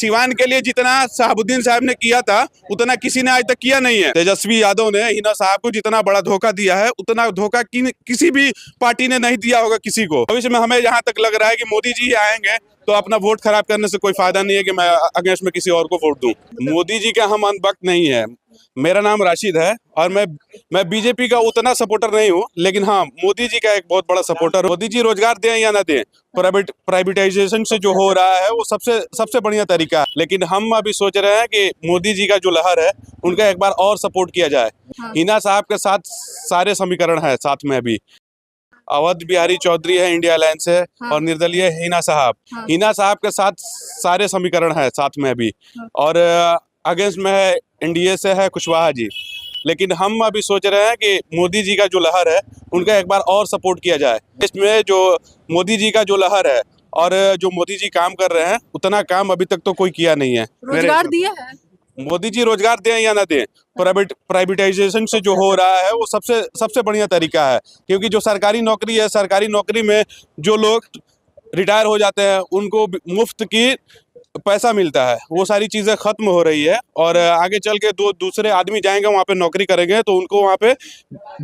सिवान के लिए जितना शहाबुद्दीन साहब ने किया था उतना किसी ने आज तक किया नहीं है। तेजस्वी यादव ने हिना साहब को जितना बड़ा धोखा दिया है उतना धोखा किसी भी पार्टी ने नहीं दिया होगा किसी को। भविष्य में हमें यहाँ तक लग रहा है कि मोदी जी ही आएंगे तो अपना वोट खराब करने से कोई फायदा नहीं है कि मैं अगेंस्ट में किसी और को वोट दूं। मोदी जी का हम अंधभक्त नहीं है। मेरा नाम राशिद है और मैं बीजेपी का उतना सपोर्टर नहीं हूँ, लेकिन हाँ मोदी जी का एक बहुत बड़ा सपोर्टर। मोदी जी रोजगार दें या ना दें, प्राइवेटाइजेशन से जो हो रहा है वो सबसे बढ़िया तरीका है। लेकिन हम अभी सोच रहे हैं कि मोदी जी का जो लहर है उनका एक बार और सपोर्ट किया जाए। हिना साहब के साथ सारे समीकरण है, साथ में अभी अवध बिहारी चौधरी है, इंडिया अलायंस है, और निर्दलीय हिना साहब। हिना साहब के साथ सारे समीकरण है, साथ में अभी और अगेंस्ट में है एनडीए से है कुशवाहा जी। लेकिन हम अभी सोच रहे हैं कि मोदी जी का जो लहर है उनका एक बार और सपोर्ट किया जाए। इसमें जो मोदी जी का जो लहर है और जो मोदी जी काम कर रहे हैं उतना काम अभी तक तो कोई किया नहीं है। रोजगार दिए हैं मोदी जी, रोजगार दें या ना दें, प्राइवेटाइजेशन से जो हो रहा है वो सबसे बढ़िया तरीका है। क्योंकि जो सरकारी नौकरी है, सरकारी नौकरी में जो लोग रिटायर हो जाते हैं उनको मुफ्त की पैसा मिलता है, वो सारी चीज़ें खत्म हो रही है। और आगे चल के दूसरे आदमी जाएंगे वहाँ पे नौकरी करेंगे तो उनको वहाँ पे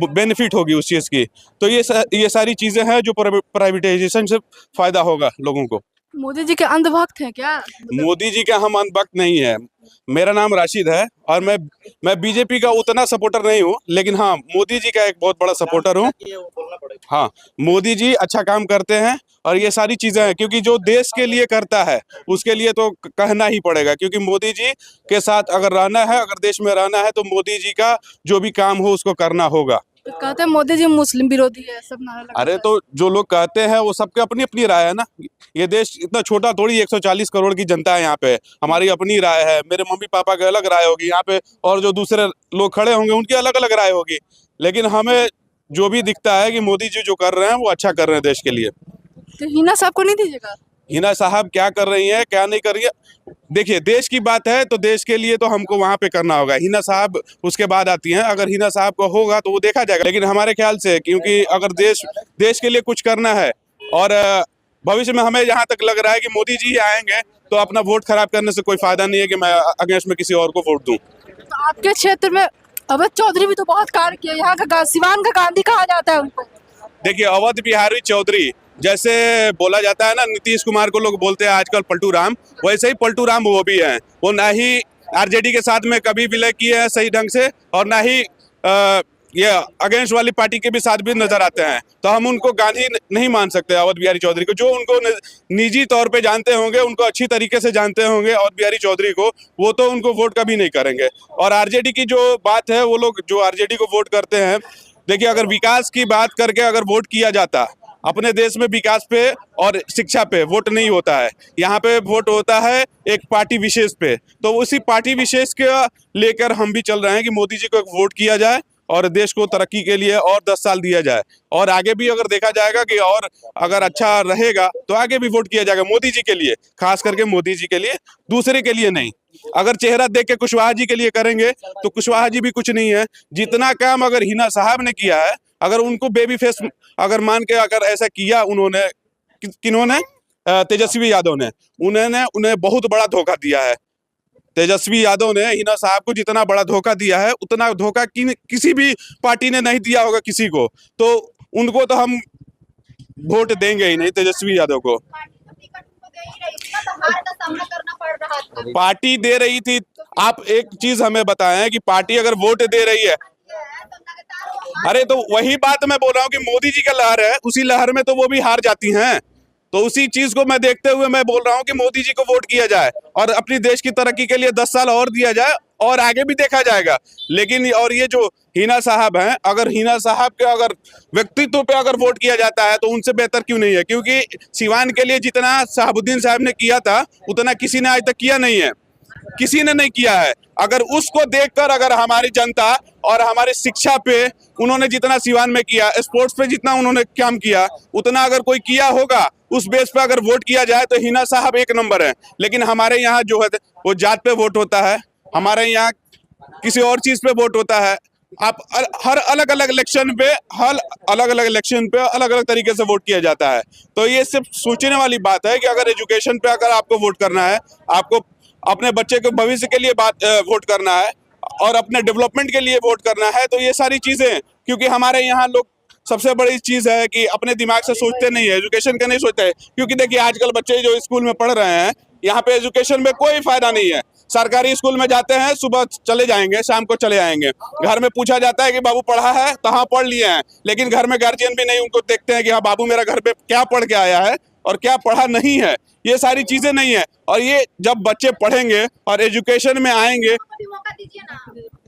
बेनिफिट होगी उस चीज़ की। तो ये सारी चीज़ें हैं जो प्राइवेटाइजेशन से फ़ायदा होगा लोगों को। मोदी जी के अंधभक्त हैं क्या? मोदी जी का हम अंधभक्त नहीं है। मेरा नाम राशिद है और मैं बीजेपी का उतना सपोर्टर नहीं हूँ, लेकिन हाँ मोदी जी का एक बहुत बड़ा सपोर्टर हूँ। हाँ, मोदी जी अच्छा काम करते हैं और ये सारी चीजें हैं, क्योंकि जो देश के लिए करता है उसके लिए तो कहना ही पड़ेगा। क्योंकि मोदी जी के साथ अगर रहना है, अगर देश में रहना है तो मोदी जी का जो भी काम हो उसको करना होगा। तो कहते हैं मोदी जी मुस्लिम विरोधी है, सब नारा लगाते हैं। अरे तो जो लोग कहते हैं वो सबके अपनी अपनी राय है ना। ये देश इतना छोटा थोड़ी 140 करोड़ की जनता है यहाँ पे, हमारी अपनी राय है। मेरे मम्मी पापा की अलग राय होगी यहाँ पे, और जो दूसरे लोग खड़े होंगे उनकी अलग अलग राय होगी। लेकिन हमें जो भी दिखता है कि मोदी जी जो कर रहे हैं वो अच्छा कर रहे हैं देश के लिए। तो हिना साहब को नहीं दीजिएगा? हिना साहब क्या कर रही हैं क्या नहीं कर रही है, देखिए देश की बात है तो देश के लिए तो हमको वहाँ पे करना होगा। हिना साहब उसके बाद आती हैं। अगर हिना साहब को होगा तो वो देखा जाएगा। लेकिन हमारे ख्याल से, क्योंकि अगर देश के लिए कुछ करना है और भविष्य में हमें यहाँ तक लग रहा है कि मोदी जी ही आएंगे तो अपना वोट खराब करने से कोई फायदा नहीं है कि मैं अगेंस्ट में किसी और को वोट दूं। तो आपके क्षेत्र में अवध चौधरी भी तो बहुत कार्य किया, यहाँ का सिवान का गांधी कहा जाता है उनको। देखिए अवध बिहारी चौधरी, जैसे बोला जाता है ना नीतीश कुमार को लोग बोलते हैं आजकल पलटू राम, वैसे ही पलटू राम वो भी हैं। वो ना ही आरजेडी के साथ में कभी विलय किए हैं सही ढंग से, और ना ही ये अगेंस्ट वाली पार्टी के भी साथ भी नजर आते हैं। तो हम उनको गांधी नहीं मान सकते। अवध बिहारी चौधरी को जो उनको निजी तौर पे जानते होंगे, उनको अच्छी तरीके से जानते होंगे अवध बिहारी चौधरी को, वो तो उनको वोट कभी नहीं करेंगे। और आरजेडी की जो बात है, वो लोग जो आरजेडी को वोट करते हैं, देखिए अगर विकास की बात करके अगर वोट किया जाता, अपने देश में विकास पे और शिक्षा पे वोट नहीं होता है, यहाँ पे वोट होता है एक पार्टी विशेष पे। तो उसी पार्टी विशेष के लेकर हम भी चल रहे हैं कि मोदी जी को एक वोट किया जाए और देश को तरक्की के लिए और 10 साल दिया जाए। और आगे भी अगर देखा जाएगा कि और अगर अच्छा रहेगा तो आगे भी वोट किया जाएगा मोदी जी के लिए, खास करके मोदी जी के लिए, दूसरे के लिए नहीं। अगर चेहरा देख के कुशवाहा जी के लिए करेंगे तो कुशवाहा जी भी कुछ नहीं है। जितना काम अगर हिना साहब ने किया है, अगर उनको बेबी फेस अगर मान के अगर ऐसा किया उन्होंने, किन्होंने, तेजस्वी यादव ने, उन्हें बहुत बड़ा धोखा दिया है। तेजस्वी यादव ने हिना साहब को जितना बड़ा धोखा दिया है उतना धोखा किसी भी पार्टी ने नहीं दिया होगा किसी को। तो उनको तो हम वोट देंगे ही नहीं, तेजस्वी यादव को। पार्टी दे रही थी, आप एक चीज हमें बताएं कि पार्टी अगर वोट दे रही है, अरे तो वही बात मैं बोल रहा हूँ कि मोदी जी का लहर है, उसी लहर में तो वो भी हार जाती हैं। तो उसी चीज को मैं देखते हुए मैं बोल रहा हूँ कि मोदी जी को वोट किया जाए और अपनी देश की तरक्की के लिए 10 साल और दिया जाए, और आगे भी देखा जाएगा। लेकिन और ये जो हिना साहब हैं, अगर हिना साहब के अगर व्यक्तित्व पे अगर वोट किया जाता है तो उनसे बेहतर क्यों नहीं है। क्योंकि सिवान के लिए जितना शहाबुद्दीन साहब ने किया था उतना किसी ने आज तक किया नहीं है, किसी ने नहीं किया है। अगर उसको देखकर अगर हमारी जनता और हमारी शिक्षा पे उन्होंने जितना सिवान में किया, स्पोर्ट्स पे जितना उन्होंने काम किया, उतना अगर कोई किया होगा, उस बेस पे अगर वोट किया जाए तो हिना साहब एक नंबर है। लेकिन हमारे यहाँ जो है वो जात पे वोट होता है, हमारे यहाँ किसी और चीज पे वोट होता है। आप हर अलग अलग इलेक्शन पे अलग अलग तरीके से वोट किया जाता है। तो ये सिर्फ सोचने वाली बात है कि अगर एजुकेशन पे अगर आपको वोट करना है, आपको अपने बच्चे के भविष्य के लिए वोट करना है और अपने डेवलपमेंट के लिए वोट करना है, तो ये सारी चीजें, क्योंकि हमारे यहाँ लोग सबसे बड़ी चीज है कि अपने दिमाग से सोचते नहीं है, एजुकेशन का नहीं सोचते हैं। क्योंकि देखिए आजकल बच्चे जो स्कूल में पढ़ रहे हैं, यहाँ पे एजुकेशन में कोई फायदा नहीं है। सरकारी स्कूल में जाते हैं, सुबह चले जाएंगे, शाम को चले आएंगे। घर में पूछा जाता है कि बाबू पढ़ा है, तो हाँ पढ़ लिए हैं, लेकिन घर में गार्जियन भी नहीं उनको देखते हैं कि हाँ बाबू मेरा घर पे क्या पढ़ के आया है और क्या पढ़ा नहीं है। ये सारी चीजें नहीं है। और ये जब बच्चे पढ़ेंगे और एजुकेशन में आएंगे,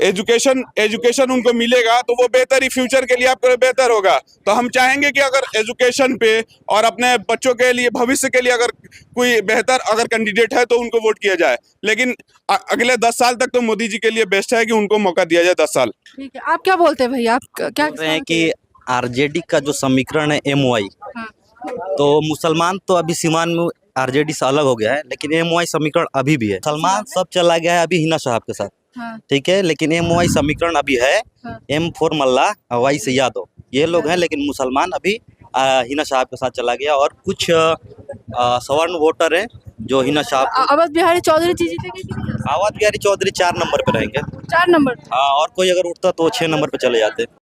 एजुकेशन उनको मिलेगा, तो वो बेहतर ही फ्यूचर के लिए आपके लिए बेहतर होगा। तो हम चाहेंगे कि अगर एजुकेशन पे और अपने बच्चों के लिए भविष्य के लिए अगर कोई बेहतर अगर कैंडिडेट है तो उनको वोट किया जाए। लेकिन अगले 10 साल तक तो मोदी जी के लिए बेस्ट है कि उनको मौका दिया जाए 10 साल। ठीक है, आप क्या बोलते हैं भैया? आप क्या बोल रहे हैं कि आरजेडी का जो समीकरण है एमओआई, हाँ, तो मुसलमान तो अभी सीमान में आरजेडी से अलग हो गया है, लेकिन एमओआई समीकरण अभी भी है। मुसलमान सब चला गया है अभी हिना साहब के साथ, हाँ, ठीक है, लेकिन एमओआई समीकरण अभी है। हाँ। M4 मल्ला, वाई से यादव, ये लोग हैं, लेकिन मुसलमान अभी हिना साहब के साथ चला गया। और कुछ सवर्ण वोटर हैं जो हिना साहब, अवध बिहारी चौधरी जी जीतेंगे कि नहीं? अवध बिहारी चौधरी 4 नंबर पे रहेंगे। 4 नंबर। हाँ, और कोई अगर उठता तो 6 नंबर पे चले जाते।